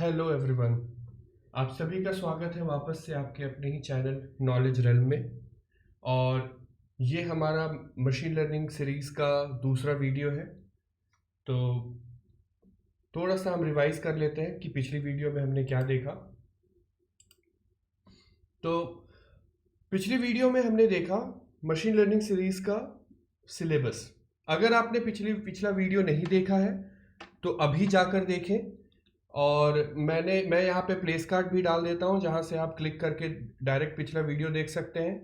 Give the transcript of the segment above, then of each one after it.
Hello everyone. आप सभी का स्वागत है वापस से आपके अपने ही चैनल नॉलेज रेल्म में। और ये हमारा मशीन लर्निंग सीरीज़ का दूसरा वीडियो है। तो थोड़ा सा हम रिवाइज कर लेते हैं कि पिछली वीडियो में हमने क्या देखा। तो पिछली वीडियो में हमने देखा मशीन लर्निंग सीरीज़ का सिलेबस। अगर आपने पिछला वीडियो नहीं देखा है तो अभी जाकर देखें। और मैं यहाँ पे प्लेस कार्ड भी डाल देता हूँ जहाँ से आप क्लिक करके डायरेक्ट पिछला वीडियो देख सकते हैं।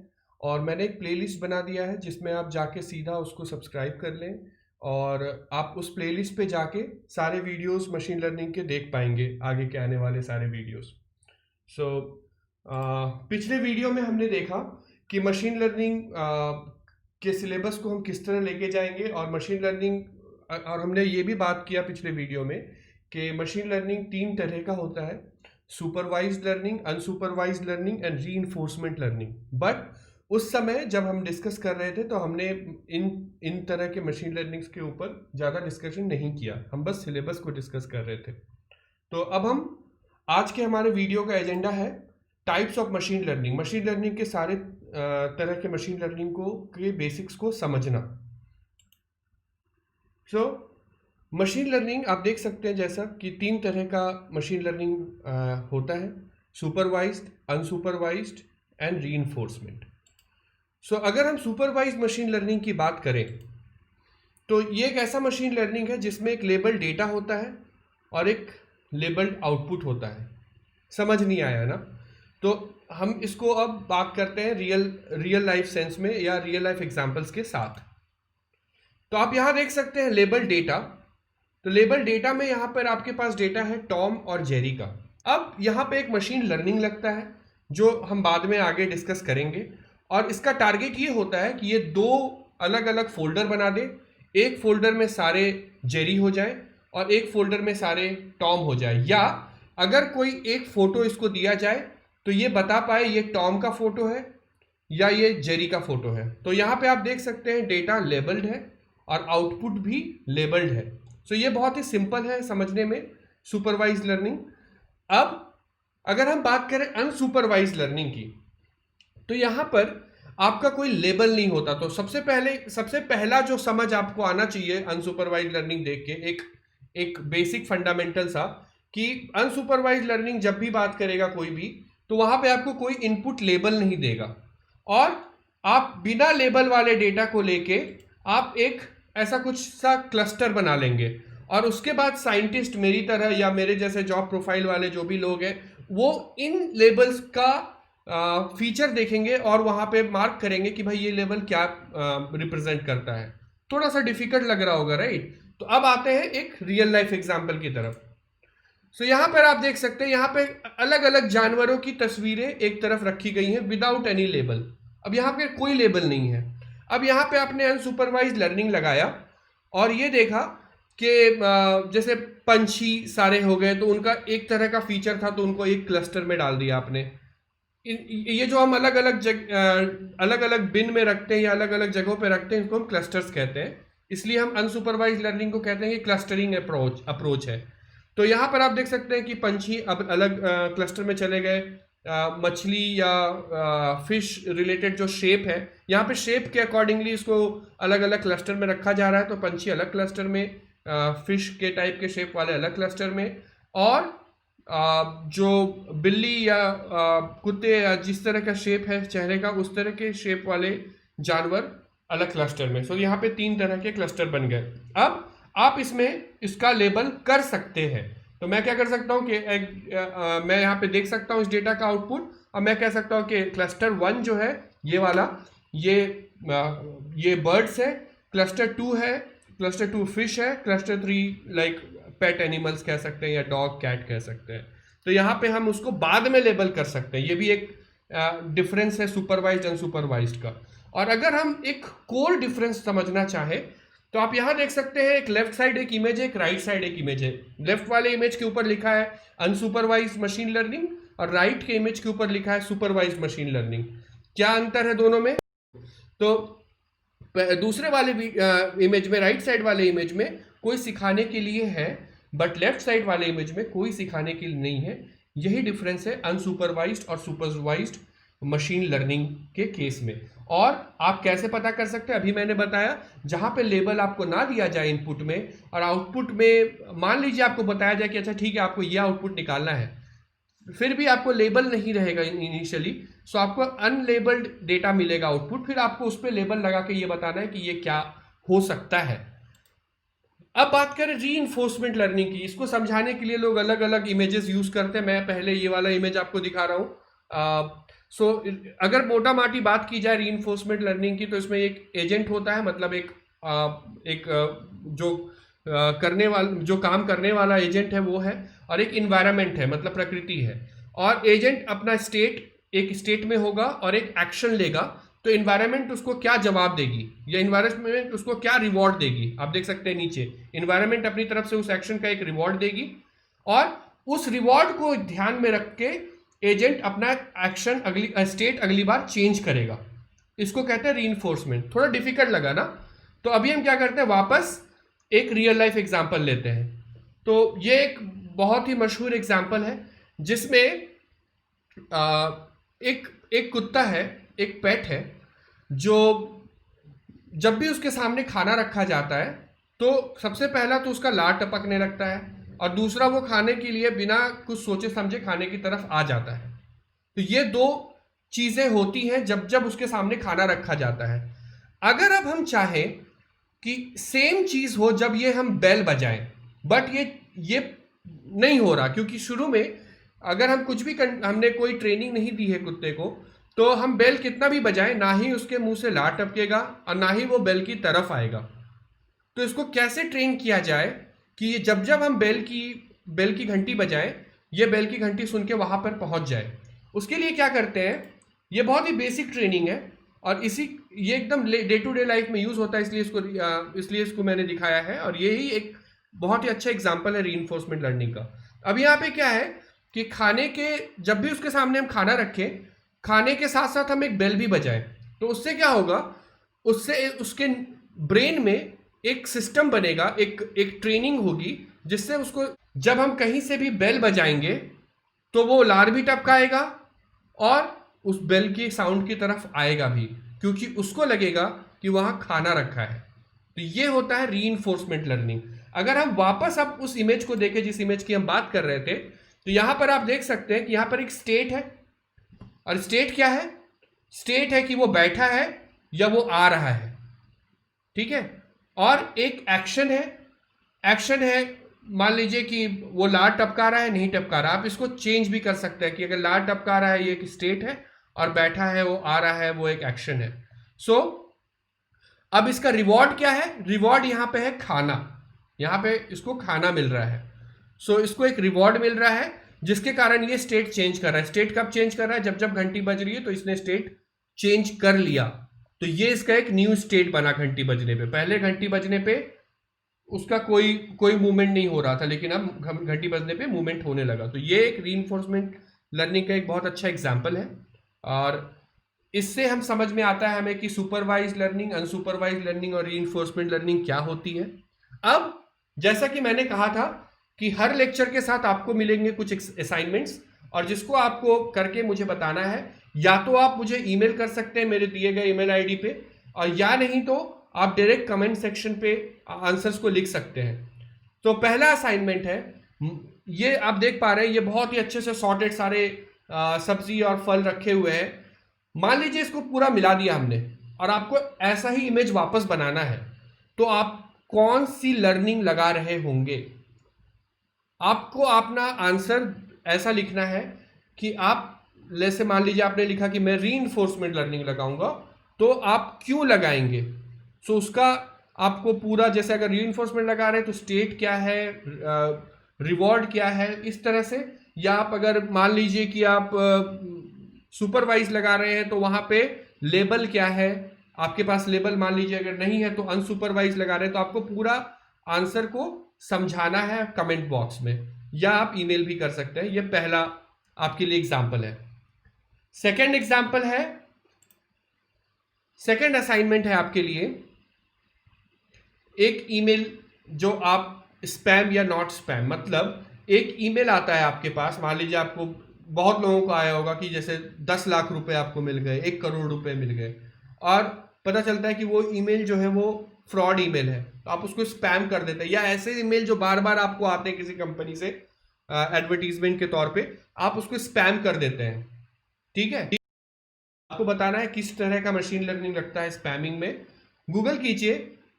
और मैंने एक प्लेलिस्ट बना दिया है जिसमें आप जाके सीधा उसको सब्सक्राइब कर लें और आप उस प्लेलिस्ट पे जाके सारे वीडियोस मशीन लर्निंग के देख पाएंगे, आगे के आने वाले सारे वीडियोस। पिछले वीडियो में हमने देखा कि मशीन लर्निंग के सिलेबस को हम किस तरह लेके जाएंगे और मशीन लर्निंग, और हमने ये भी बात किया पिछले वीडियो में कि मशीन लर्निंग 3 तरह का होता है: supervised learning, unsupervised learning and reinforcement learning. But उस समय जब हम डिस्कस कर रहे थे तो हमने इन तरह के मशीन लर्निंग्स के ऊपर ज़्यादा डिस्कशन नहीं किया, हम बस सिलेबस को डिस्कस कर रहे थे। तो अब हम आज के हमारे वीडियो का एजेंडा है types of machine learning. Machine learning के सारे तरह के मशीन लर्निंग के बेसिक्स को समझना। मशीन लर्निंग आप देख सकते हैं जैसा कि 3 तरह का मशीन लर्निंग होता है: सुपरवाइज्ड, अनसुपरवाइज्ड एंड रीइंफोर्समेंट। अगर हम सुपरवाइज्ड मशीन लर्निंग की बात करें तो ये एक ऐसा मशीन लर्निंग है जिसमें एक लेबल डेटा होता है और एक लेबल्ड आउटपुट होता है। समझ नहीं आया ना? तो हम इसको अब बात करते हैं रियल लाइफ सेंस में या रियल लाइफ एग्जांपल्स के साथ। तो आप यहां देख सकते हैं लेबल डेटा। तो लेबल डेटा में यहां पर आपके पास डेटा है टॉम और जेरी का। अब यहां पे एक मशीन लर्निंग लगता है जो हम बाद में आगे डिस्कस करेंगे। और इसका टारगेट ये होता है कि ये 2 अलग अलग फोल्डर बना दे। एक फोल्डर में सारे जेरी हो जाए और एक फोल्डर में सारे टॉम हो जाए। या अगर कोई एक फोटो इसको दिया जाए तो ये बता पाए ये टॉम का फोटो है या ये जेरी का फोटो है। तो यहाँ पे आप देख सकते हैं डेटा लेबल्ड है और आउटपुट भी लेबल्ड है। ये बहुत ही सिंपल है समझने में, सुपरवाइज्ड लर्निंग। अब अगर हम बात करें अनसुपरवाइज्ड लर्निंग की तो यहां पर आपका कोई लेबल नहीं होता। तो सबसे पहला जो समझ आपको आना चाहिए अनसुपरवाइज्ड लर्निंग देख के, एक बेसिक फंडामेंटल सा, कि अनसुपरवाइज्ड लर्निंग जब भी बात करेगा कोई भी तो वहां पे आपको कोई इनपुट लेबल नहीं देगा और आप बिना लेबल वाले डेटा को लेके आप एक ऐसा कुछ सा क्लस्टर बना लेंगे। और उसके बाद साइंटिस्ट मेरी तरह या मेरे जैसे जॉब प्रोफाइल वाले जो भी लोग हैं वो इन लेबल्स का फीचर देखेंगे और वहां पे मार्क करेंगे कि भाई ये लेबल क्या रिप्रेजेंट करता है। थोड़ा सा डिफिकल्ट लग रहा होगा, राइट? तो अब आते हैं एक रियल लाइफ एग्जांपल की तरफ। यहां पर आप देख सकते हैं, यहां पे अलग अलग जानवरों की तस्वीरें एक तरफ रखी गई हैं विदाउट एनी लेबल। अब यहां पे कोई लेबल नहीं है। अब यहां पे आपने अनसुपरवाइज्ड लर्निंग लगाया और ये देखा कि जैसे पंछी सारे हो गए तो उनका एक तरह का फीचर था तो उनको एक क्लस्टर में डाल दिया आपने। ये जो हम अलग अलग बिन में रखते हैं या अलग अलग जगहों पे रखते हैं, इसको हम क्लस्टर्स कहते हैं। इसलिए हम अनसुपरवाइज्ड लर्निंग को कहते हैं कि क्लस्टरिंग अप्रोच है। तो यहाँ पर आप देख सकते हैं कि पंछी अब अलग क्लस्टर में चले गए। मछली या फिश रिलेटेड जो शेप है, यहाँ पे शेप के अकॉर्डिंगली इसको अलग अलग क्लस्टर में रखा जा रहा है। तो पंछी अलग क्लस्टर में, फिश के टाइप के शेप वाले अलग क्लस्टर में, और जो बिल्ली या कुत्ते या जिस तरह का शेप है चेहरे का उस तरह के शेप वाले जानवर अलग क्लस्टर में। यहाँ पे 3 तरह के क्लस्टर बन गए। अब आप इसमें इसका लेबल कर सकते हैं। तो मैं क्या कर सकता हूं कि मैं यहाँ पे देख सकता हूं इस डेटा का आउटपुट और मैं कह सकता हूं कि क्लस्टर 1 जो है ये वाला, ये बर्ड्स है, क्लस्टर 2 है, क्लस्टर 2 फिश है, क्लस्टर 3 लाइक पेट एनिमल्स कह सकते हैं या डॉग कैट कह सकते हैं। तो यहाँ पे हम उसको बाद में लेबल कर सकते हैं। ये भी एक डिफरेंस है सुपरवाइज्ड अनसुपरवाइज्ड का। और अगर हम एक कोर डिफरेंस समझना चाहे तो आप यहां देख सकते हैं, एक लेफ्ट साइड एक इमेज है, एक राइट साइड एक इमेज है। लेफ्ट वाले इमेज के ऊपर लिखा है अनसुपरवाइज्ड मशीन लर्निंग और राइट के इमेज के ऊपर लिखा है सुपरवाइज्ड मशीन लर्निंग। क्या अंतर है दोनों में? तो दूसरे वाले इमेज में, राइट साइड वाले इमेज में कोई सिखाने के लिए है बट लेफ्ट साइड वाले इमेज में कोई सिखाने के लिए नहीं है। यही डिफरेंस है अनसुपरवाइज्ड और सुपरवाइज्ड मशीन लर्निंग के केस में। और आप कैसे पता कर सकते हैं, अभी मैंने बताया, जहां पे लेबल आपको ना दिया जाए इनपुट में और आउटपुट में मान लीजिए आपको बताया जाए कि अच्छा ठीक है आपको यह आउटपुट निकालना है, फिर भी आपको लेबल नहीं रहेगा इनिशियली, सो आपको अनलेबल्ड डेटा मिलेगा आउटपुट, फिर आपको उस पर लेबल लगा के ये बताना है कि ये क्या हो सकता है। अब बात करें रीइंफोर्समेंट लर्निंग की। इसको समझाने के लिए लोग अलग अलग इमेजेस यूज करते हैं। मैं पहले ये वाला इमेज आपको दिखा रहा हूँ। सो अगर मोटा माटी बात की जाए रीइंफोर्समेंट लर्निंग की, तो इसमें एक एजेंट होता है, मतलब जो काम करने वाला एजेंट है वो है, और एक इन्वायरमेंट है मतलब प्रकृति है। और एजेंट अपना एक स्टेट में होगा और एक एक्शन लेगा, तो इन्वायरमेंट उसको क्या जवाब देगी या इन्वायरमेंट उसको क्या रिवॉर्ड देगी, आप देख सकते हैं नीचे इन्वायरमेंट अपनी तरफ से उस एक्शन का एक रिवॉर्ड देगी, और उस रिवॉर्ड को ध्यान में रख के एजेंट अपना एक्शन स्टेट अगली बार चेंज करेगा। इसको कहते हैं रीइंफोर्समेंट। थोड़ा डिफिकल्ट लगा ना? तो अभी हम क्या करते हैं, वापस एक रियल लाइफ एग्जाम्पल लेते हैं। तो ये एक बहुत ही मशहूर एग्जाम्पल है जिसमें एक कुत्ता है, एक पेट है, जो जब भी उसके सामने खाना रखा जाता है तो सबसे पहला तो उसका लार टपकने लगता है, और दूसरा वो खाने के लिए बिना कुछ सोचे समझे खाने की तरफ आ जाता है। तो ये दो चीजें होती हैं जब जब उसके सामने खाना रखा जाता है। अगर अब हम चाहें कि सेम चीज हो जब ये हम बेल बजाएं, बट ये नहीं हो रहा, क्योंकि शुरू में अगर हम कुछ भी हमने कोई ट्रेनिंग नहीं दी है कुत्ते को, तो हम बेल कितना भी बजाएं, ना ही उसके मुंह से लार टपकेगा और ना ही वो बेल की तरफ आएगा। तो इसको कैसे ट्रेन किया जाए कि जब जब हम बेल की घंटी बजाएं, ये बेल की घंटी सुन के वहां पर पहुंच जाए। उसके लिए क्या करते हैं, ये बहुत ही बेसिक ट्रेनिंग है और ये एकदम डे टू डे लाइफ में यूज होता है, इसलिए इसको मैंने दिखाया है, और यही एक बहुत ही अच्छा एग्जाम्पल है रीइंफोर्समेंट लर्निंग का। अब यहाँ पे क्या है कि जब भी उसके सामने हम खाना रखें, खाने के साथ साथ हम एक बेल भी बजाएं, तो उससे क्या होगा, उससे उसके ब्रेन में एक सिस्टम बनेगा, एक ट्रेनिंग होगी, जिससे उसको जब हम कहीं से भी बेल बजाएंगे तो वो लार भी टपकाएगा और उस बेल की साउंड की तरफ आएगा भी, क्योंकि उसको लगेगा कि वहां खाना रखा है। तो ये होता है रीइंफोर्समेंट लर्निंग। अगर हम वापस अब उस इमेज को देखें जिस इमेज की हम बात कर रहे थे, तो यहां पर आप देख सकते हैं कि यहां पर एक स्टेट है, और स्टेट क्या है, स्टेट है कि वो बैठा है या वो आ रहा है, ठीक है। और एक एक्शन है, मान लीजिए कि वो लार टपका रहा है, नहीं टपका रहा। आप इसको चेंज भी कर सकते हैं कि अगर लार टपका रहा है ये एक स्टेट है, और बैठा है वो आ रहा है वो एक एक्शन है। सो अब इसका रिवॉर्ड क्या है, रिवॉर्ड यहां पे है खाना, यहां पे इसको खाना मिल रहा है। सो इसको एक रिवॉर्ड मिल रहा है जिसके कारण ये स्टेट चेंज कर रहा है। स्टेट कब चेंज कर रहा है, जब जब घंटी बज रही है तो इसने स्टेट चेंज कर लिया, तो ये इसका एक न्यू स्टेट बना घंटी बजने पे। पहले घंटी बजने पे उसका कोई मूवमेंट नहीं हो रहा था, लेकिन अब घंटी बजने पे मूवमेंट होने लगा। तो ये एक रीइंफोर्समेंट लर्निंग का एक बहुत अच्छा एग्जाम्पल है, और इससे हम समझ में आता है हमें कि सुपरवाइज लर्निंग, अनसुपरवाइज लर्निंग और रीइंफोर्समेंट लर्निंग क्या होती है। अब जैसा कि मैंने कहा था कि हर लेक्चर के साथ आपको मिलेंगे कुछ असाइनमेंट्स, और जिसको आपको करके मुझे बताना है। या तो आप मुझे ईमेल कर सकते हैं मेरे दिए गए ईमेल आईडी पे, और या नहीं तो आप डायरेक्ट कमेंट सेक्शन पे आंसर्स को लिख सकते हैं। तो पहला असाइनमेंट है, ये आप देख पा रहे हैं, ये बहुत ही अच्छे से सॉर्टेड सारे सब्जी और फल रखे हुए हैं। मान लीजिए इसको पूरा मिला दिया हमने, और आपको ऐसा ही इमेज वापस बनाना है, तो आप कौन सी लर्निंग लगा रहे होंगे? आपको अपना आंसर ऐसा लिखना है कि आप, जैसे मान लीजिए आपने लिखा कि मैं रीइंफोर्समेंट लर्निंग लगाऊंगा, तो आप क्यों लगाएंगे? सो उसका आपको पूरा, जैसे अगर रीइंफोर्समेंट लगा रहे हैं तो स्टेट क्या है, रिवॉर्ड क्या है, इस तरह से। या आप अगर मान लीजिए कि आप सुपरवाइज लगा रहे हैं तो वहां पे लेबल क्या है, आपके पास लेबल मान लीजिए अगर नहीं है, तो अनसुपरवाइज लगा रहे हैं, तो आपको पूरा आंसर को समझाना है कमेंट बॉक्स में, या आप ईमेल भी कर सकते हैं। ये पहला आपके लिए एग्जाम्पल है। सेकंड एग्जाम्पल है, सेकंड असाइनमेंट है आपके लिए, एक ईमेल जो आप स्पैम या नॉट स्पैम, मतलब एक ईमेल आता है आपके पास, मान लीजिए आपको, बहुत लोगों को आया होगा कि जैसे 10 लाख रुपए आपको मिल गए, 1 करोड़ रुपए मिल गए, और पता चलता है कि वो ईमेल जो है वो फ्रॉड ईमेल है, तो आप उसको स्पैम कर देते हैं। या ऐसे ईमेल जो बार बार आपको आते हैं किसी कंपनी से एडवर्टीजमेंट के तौर पे, आप उसको स्पैम कर देते हैं। ठीक है, आपको बताना है किस तरह का मशीन लर्निंग लगता है स्पैमिंग में। गूगल कीजिए,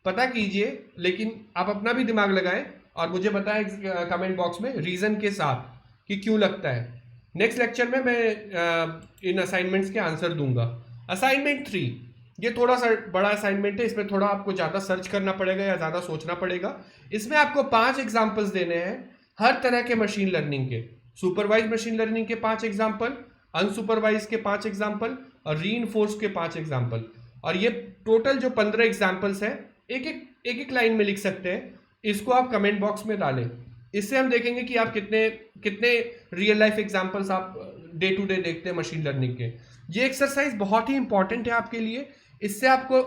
पता कीजिए, लेकिन आप अपना भी दिमाग लगाएं और मुझे बताएं कमेंट बॉक्स में रीजन के साथ कि क्यों लगता है। नेक्स्ट लेक्चर में मैं इन असाइनमेंट्स के आंसर दूंगा। असाइनमेंट 3, ये थोड़ा सा बड़ा असाइनमेंट है, इसमें थोड़ा आपको ज़्यादा सर्च करना पड़ेगा या ज़्यादा सोचना पड़ेगा। इसमें आपको 5 एग्जाम्पल्स देने हैं हर तरह के मशीन लर्निंग के। सुपरवाइज मशीन लर्निंग के 5 एग्जाम्पल, अनसुपरवाइज के 5 एग्जाम्पल और रीइंफोर्स के 5 एग्जाम्पल। और ये टोटल जो 15 एग्जाम्पल्स हैं, एक एक लाइन में लिख सकते हैं। इसको आप कमेंट बॉक्स में डालें। इससे हम देखेंगे कि आप कितने कितने रियल लाइफ एग्जाम्पल्स आप डे टू डे देखते हैं मशीन लर्निंग के। ये एक्सरसाइज बहुत ही इंपॉर्टेंट है आपके लिए। इससे आपको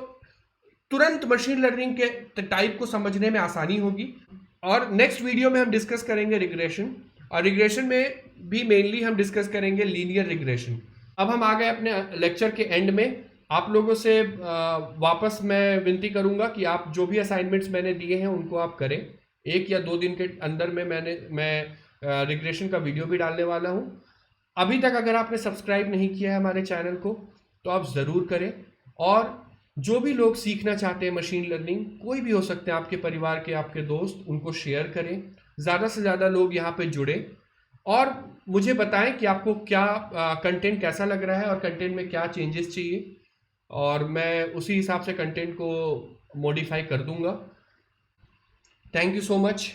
तुरंत मशीन लर्निंग के टाइप को समझने में आसानी होगी। और नेक्स्ट वीडियो में हम डिस्कस करेंगे रिग्रेशन, और रिग्रेशन में भी मेनली हम डिस्कस करेंगे लीनियर रिग्रेशन। अब हम आ गए अपने लेक्चर के एंड में। आप लोगों से वापस मैं विनती करूंगा कि आप जो भी असाइनमेंट्स मैंने दिए हैं उनको आप करें। 1 या 2 दिन के अंदर में मैं रिग्रेशन का वीडियो भी डालने वाला हूं। अभी तक अगर आपने सब्सक्राइब नहीं किया है हमारे चैनल को तो आप ज़रूर करें। और जो भी लोग सीखना चाहते हैं मशीन लर्निंग, कोई भी हो सकते हैं, आपके परिवार के, आपके दोस्त, उनको शेयर करें। ज़्यादा से ज़्यादा लोग यहाँ पे जुड़े और मुझे बताएं कि आपको क्या कंटेंट कैसा लग रहा है और कंटेंट में क्या चेंजेस चाहिए, और मैं उसी हिसाब से कंटेंट को मॉडिफाई कर दूंगा। Thank you so much.